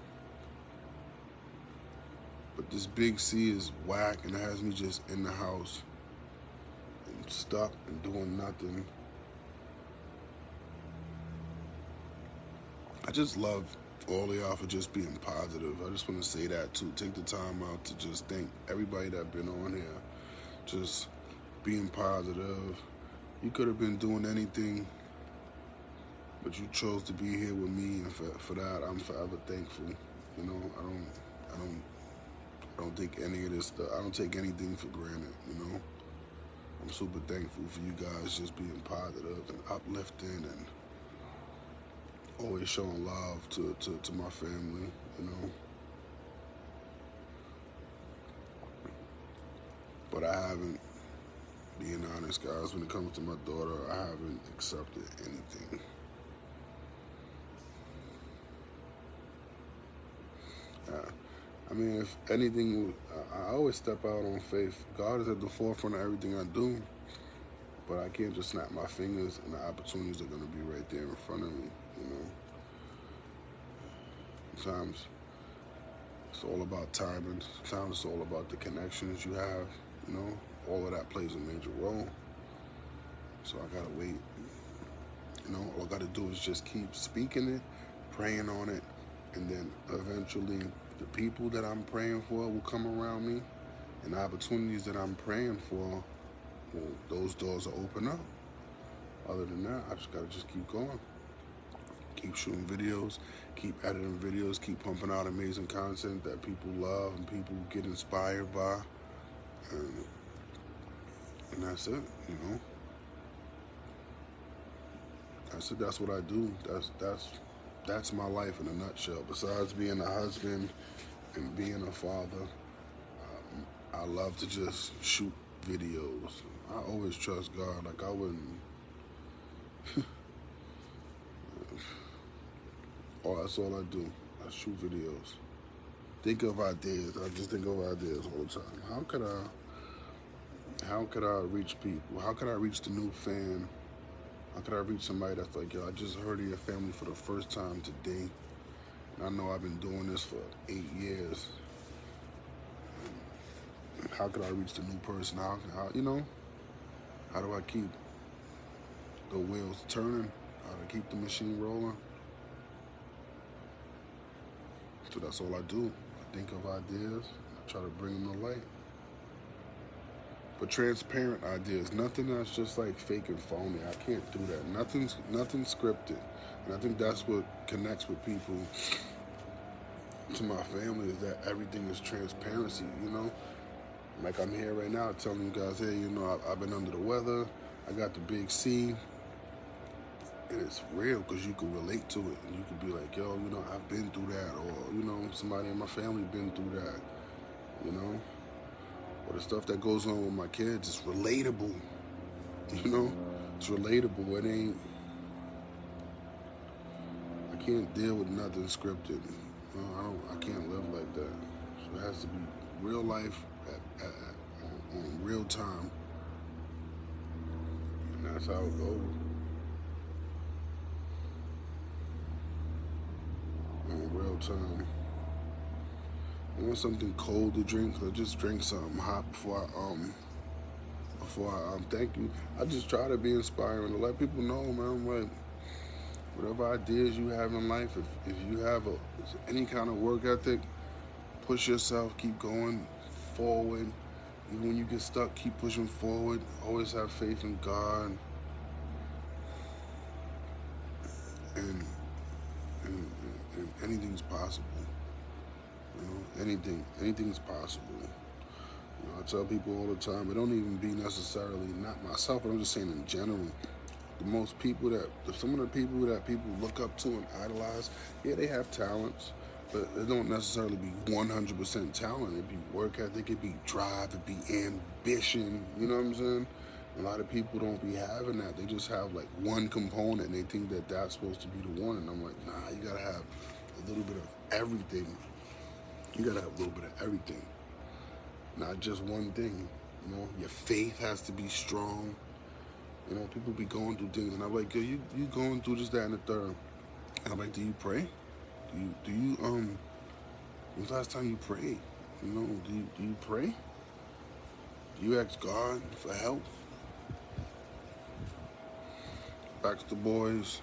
But this big C is whack and it has me just in the house and stuck and doing nothing. I just love all of y'all for just being positive. I just want to say that too. Take the time out to just thank everybody that been on here. Just being positive. You could have been doing anything, but you chose to be here with me, and for that I'm forever thankful. You know, I don't think any of this stuff, I don't take anything for granted, you know. I'm super thankful for you guys just being positive and uplifting and always showing love to my family, you know. But I haven't, being honest, guys, when it comes to my daughter, I haven't accepted anything. I mean, if anything, I always step out on faith. God is at the forefront of everything I do, but I can't just snap my fingers and the opportunities are going to be right there in front of me, you know. Sometimes it's all about timing. Sometimes it's all about the connections you have, you know. All of that plays a major role. So I got to wait. You know, all I got to do is just keep speaking it, praying on it, and then eventually the people that I'm praying for will come around me, and the opportunities that I'm praying for, well, those doors will open up. Other than that, I just gotta just keep going. Keep shooting videos, keep editing videos, keep pumping out amazing content that people love and people get inspired by. And that's it, you know. That's it, that's what I do. That's my life in a nutshell. Besides being a husband and being a father, I love to just shoot videos. I always trust God. Like I wouldn't. Oh, that's all I do. I shoot videos. Think of ideas. I just think of ideas all the time. How could I reach people? How could I reach the new fan? How could I reach somebody that's like, yo, I just heard of your family for the first time today. And I know I've been doing this for 8 years. How could I reach the new person? How you know? How do I keep the wheels turning? How do I keep the machine rolling? So that's all I do. I think of ideas. I try to bring them to light. But transparent ideas, nothing that's just like fake and phony. I can't do that. Nothing's scripted. And I think that's what connects with people to my family is that everything is transparency, you know? Like I'm here right now telling you guys, hey, you know, I've been under the weather. I got the big C. And it's real because you can relate to it. And you can be like, yo, you know, I've been through that. Or, you know, somebody in my family been through that, you know? Or the stuff that goes on with my kids is relatable, you know? It's relatable. I can't deal with nothing scripted. No, I can't live like that. So it has to be real life on real time, and that's how it goes. On real time. I want something cold to drink. I just drink something hot before I thank you. I just try to be inspiring to let people know, man. Like whatever ideas you have in life, if you have any kind of work ethic, push yourself, keep going forward. Even when you get stuck, keep pushing forward. Always have faith in God, and and anything's possible. You know, anything's possible. You know, I tell people all the time, it don't even be necessarily not myself, but I'm just saying in general. Some of the people that people look up to and idolize, yeah, they have talents, but it don't necessarily be 100% talent. It be work ethic, it be drive, it be ambition. You know what I'm saying? A lot of people don't be having that. They just have like one component, and they think that that's supposed to be the one. And I'm like, nah, you gotta have a little bit of everything. You gotta have a little bit of everything, not just one thing. You know, your faith has to be strong. You know, people be going through things, and I'm like, yo, you going through this, that, and the third. And I'm like, do you pray? When's the last time you prayed? You know, do you pray? Do you ask God for help? Ask the boys,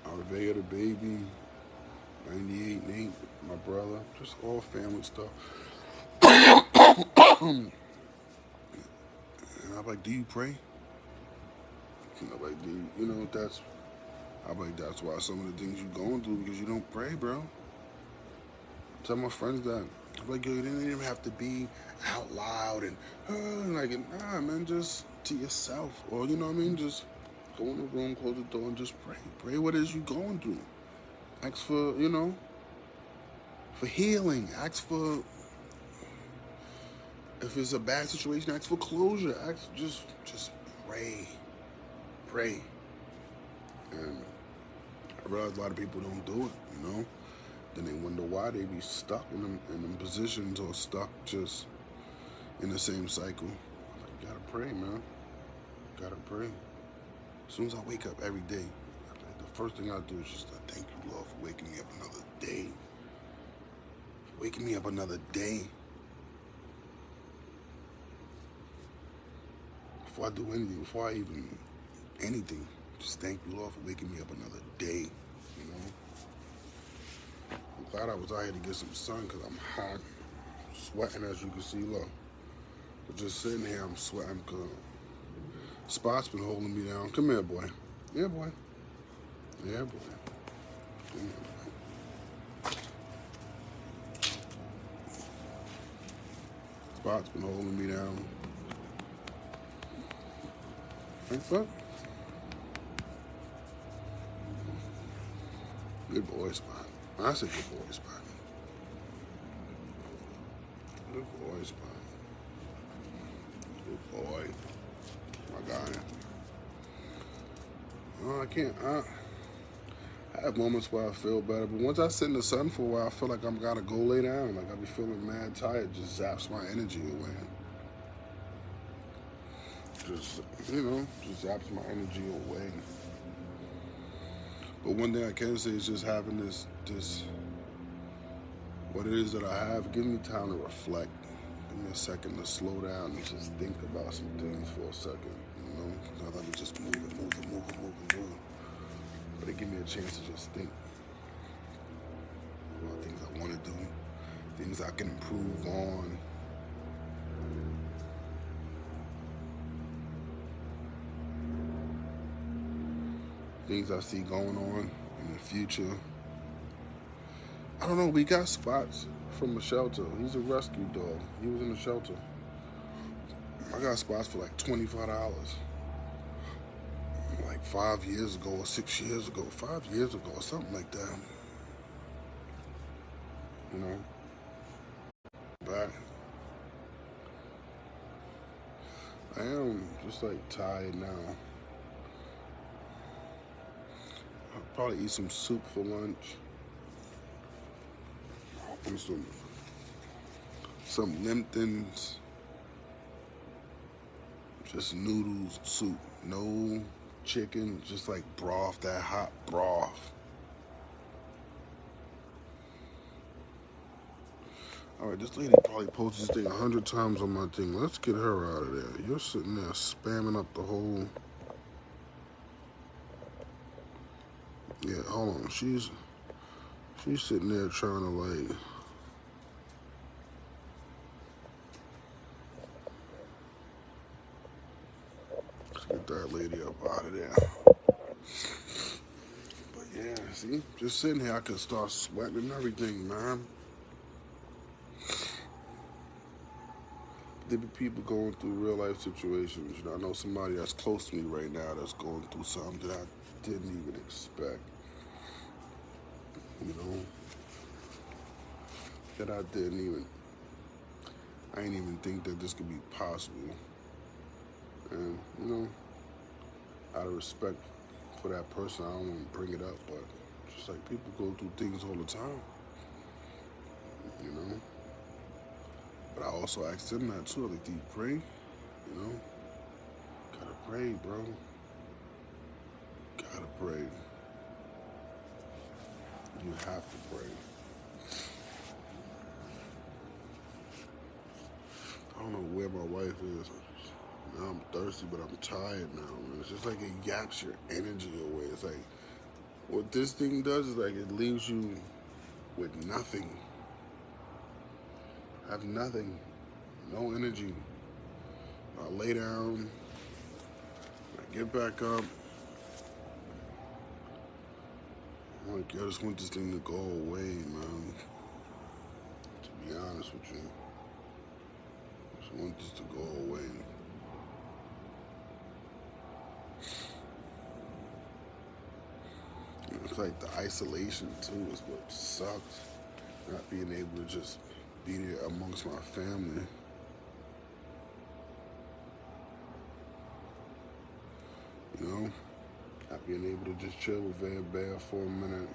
Arvea the baby, 98 Nate, my brother, just all family stuff. And I'm like, do you pray? You know, like, that's, I'm like, that's why some of the things you going through, because you don't pray, bro. Tell my friends that. I'm like, yo, you didn't even have to be out loud and like, nah, man, just to yourself. Or, you know what I mean? Just go in the room, close the door, and just pray. Pray what it is you going through. Ask for, for healing. Ask for, if it's a bad situation, ask for closure. Just pray. Pray. And I realize a lot of people don't do it. Then they wonder why they be stuck in them positions, or stuck just in the same cycle. Like, you gotta pray, man. Gotta pray. As soon as I wake up every day, the first thing I do is just thank you, Lord, for waking me up another day. For waking me up another day. Before I do anything, before I even anything, just thank you, Lord, for waking me up another day. I'm glad I was out here to get some sun, because I'm hot, sweating, as you can see. Look, but just sitting here, I'm sweating because Spot's been holding me down. Come here, boy. Yeah, boy. Yeah, boy. Come here, boy. Spot's been holding me down. Hey, fuck. Good boy, Spot. I said good boy, Spot. Good boy, Spot. Good boy. My guy. Oh, I can't. I have moments where I feel better, but once I sit in the sun for a while, I feel like I'm gotta go lay down. Like I be feeling mad tired. Just zaps my energy away. Just zaps my energy away. But one thing I can say is just having this what it is that I have, give me time to reflect. Give me a second to slow down and just think about some things for a second. Not let me just move. But it give me a chance to just think about things I want to do, things I can improve on. Things I see going on in the future. I don't know, we got Spots from a shelter. He's a rescue dog. He was in the shelter. I got Spots for like $25. Like 5 years ago or 6 years ago, 5 years ago or something like that. But I am just like tired now. I'll probably eat some soup for lunch. And some Lipton's. Just noodles, soup. No chicken, just like broth, that hot broth. Alright, this lady probably posted this thing 100 times on my thing. Let's get her out of there. You're sitting there spamming up the whole... Yeah, hold on. She's sitting there trying to like... Let's get that lady up out of there. But yeah, see? Just sitting here, I could start sweating and everything, man. There be people going through real life situations. You know, I know somebody that's close to me right now that's going through something that I didn't even expect. You know, that I didn't even think that this could be possible. And you know, out of respect for that person, I don't want to bring it up, but just like people go through things all the time. You know. But I also asked them that too. Like, do you pray? You know? Gotta pray, bro. Gotta pray. You have to pray. I don't know where my wife is. Now I'm thirsty, but I'm tired now, man. It's just like it yaps your energy away. It's like, what this thing does is like it leaves you with nothing. Have nothing. No energy. I lay down. I get back up. I'm like, I just want this thing to go away, man. To be honest with you. I just want this to go away. And it's like the isolation, too, is what sucks. Not being able to just be there amongst my family. You know? Not being able to just chill with Bear for a minute.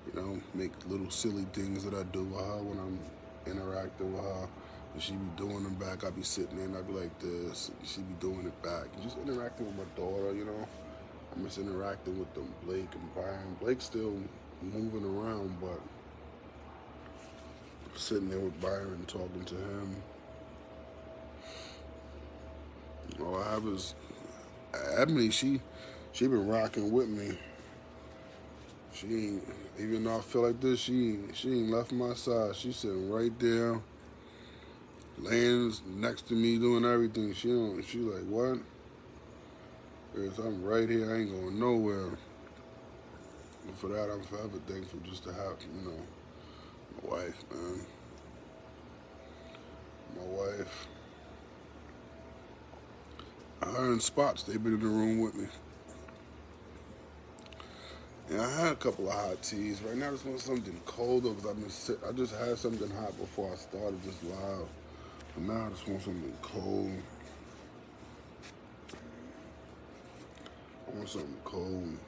You know, make little silly things that I do with her when I'm interacting with her. And she be doing them back. I be sitting there and I be like this. And she be doing it back. And just interacting with my daughter, you know. I'm just interacting with them, Blake and Brian. Blake's still moving around, but sitting there with Byron talking to him. All I have is Ebony. She been rocking with me. She ain't, even though I feel like this, she ain't left my side. She's sitting right there, laying next to me, doing everything. She like, what? Because I'm right here, I ain't going nowhere. And for that, I'm forever thankful just to have, you know, my wife, man. My wife. Her and Spots, they've been in the room with me. And I had a couple of hot teas. Right now, I just want something colder because I just had something hot before I started this live. But now I just want something cold. I want something cold.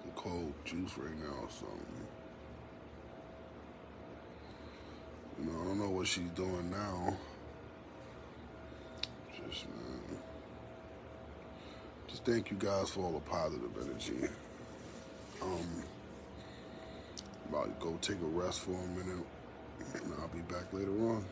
Some cold juice right now or something. You know, I don't know what she's doing now. Just thank you guys for all the positive energy. About to go take a rest for a minute, and I'll be back later on.